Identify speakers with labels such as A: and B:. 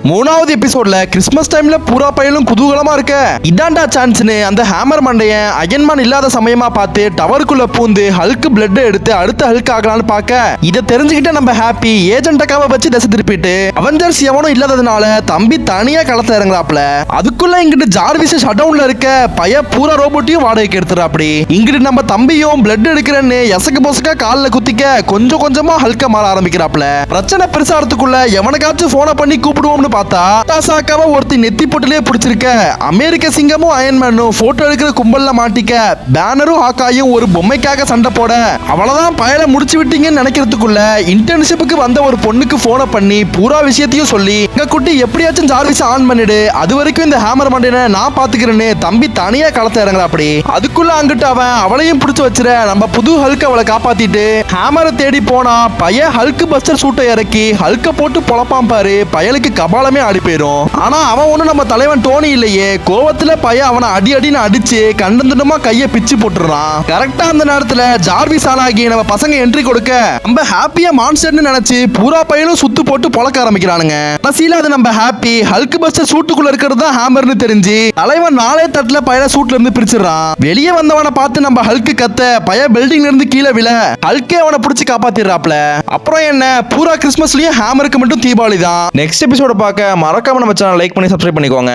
A: மூணாவது எபிசோட்ல கிறிஸ்மஸ் டைம்ல பூரா பயலும் குதூகலமா இருக்க இதாண்டா சான்ஸ்னு அந்த ஹேமர் மண்டையன் அயன்மான் இல்லாத சமயமா பார்த்து டவருக்குள்ள பூந்து ஹல்க் பிளட் எடுத்து அடுத்த ஹல்க் ஆகலான்னு பார்க்க இதை தெரிஞ்சுக்கிட்ட நம்ம ஹாப்பி ஏஜென்டக்காவை வச்சு திசை திருப்பிட்டு அவெஞ்சர்ஸ் எவனும் இல்லாததுனால தம்பி தனியா களத்துல இறங்குறாப்ல. அதுக்குள்ள இங்கிட்டு ஜார்விஸ் ஷட்டவுன்ல இருக்க பைய பூரா ரோபோட்டையும் வாடகைக்கு எடுத்துறாப்படி. இங்கிட்டு நம்ம தம்பியும் பிளட் எடுக்கிறேன்னு எசக்கு பொசக்கா காலில் குத்திக்க கொஞ்சம் கொஞ்சமா ஹல்க மாற ஆரம்பிக்கிறாப்ல. பிரச்சனை பெருசாகிறதுக்குள்ள எவனுக்காச்சும் போனை பண்ணி கூப்பிடுவோம்னு பார்த்தா டாசாக்காவை ஒருத்தி நெத்தி போட்டுலயே பிடிச்சிருக்க அமெரிக்க சிங்கமும் அயன்மேனும் போட்டோ எடுக்கிற கும்பல்ல மாட்டிக்க பேனரும் ஹாக்காயும் ஒரு பொம்மைக்காக சண்டை போட அவ்வளவுதான் பயல முடிச்சு விட்டீங்கன்னு நினைக்கிறதுக்குள்ள இன்டர்ன்ஷிப்புக்கு வந்த ஒரு பொண்ணுக்கு போனை பண்ணி பூரா விஷயத்தையும் சொல்லி எங்க குட்டி எப்படியாச்சும் ஜார்விஸ் ஆன் பண்ணிடு, அது வரைக்கும் இந்த ஹேமர் மண்டினை நான் பாத்துக்கிறேன்னு தம்பி தனியா களத்தை இறங்குற. அப்படி அதுக்குள்ள அங்கிட்டு அவன் அவளையும் பிடிச்சு வச்சிர நம்ம புது ஹல்க் அவளை காப்பாத்திட்டு ஹேமரை தேடி போனா பைய ஹல்க் பஸ்டர் சூட்டை இறக்கி ஹல்க போட்டு பொழப்பான் பாரு. பயலுக்கு கபாலமே ஆடி போயிரும். ஆனா அவன் ஒண்ணு நம்ம தலைவன் டோனி இல்லையே, கோவத்துல பையன் அவனை அடி அடின்னு அடிச்சு கண்டந்துடமா கைய பிச்சு போட்டுறான். கரெக்டா அந்த நேரத்துல ஜார்விஸ் ஆனாகி நம்ம பசங்க என்ட்ரி கொடுக்க நம்ம ஹாப்பியா மான்ஸ்டர்னு நினைச்சு பூரா பையனும் சுத்து போட்டு பொழக்க ஆரம்பிக்கிறானுங்க. கடைசியில அது நம்ம ஹாப்பி ஹல்க் பஸ்டர் சூட்டுக்குள்ள இருக்கிறது தான் ஹேமர்னு தெரிஞ்சு தலைவன் நாளே தட்டுல பையல சூட்ல இருந்து பிரிச்சிடறான். வெளியே வந்தவனை பார்த்து நம்ம ஹல்க் கத்த பைய பில்டிங்ல இருந்து கீழே விழ ஹல்கே அவனை பிடிச்சி காப்பாத்திடுறாப்ல. அப்புறம் என்ன பூரா கிறிஸ்மஸ்லயும் ஹேமருக்கு மட்டும் தீபாவளி தான். நெக்ஸ்ட் எபிசோட பார்க்க மறக்காம நம்ம சேனல் லைக் பண்ணி சப்ஸ்கிரைப் பண்ணிக்கோங்க.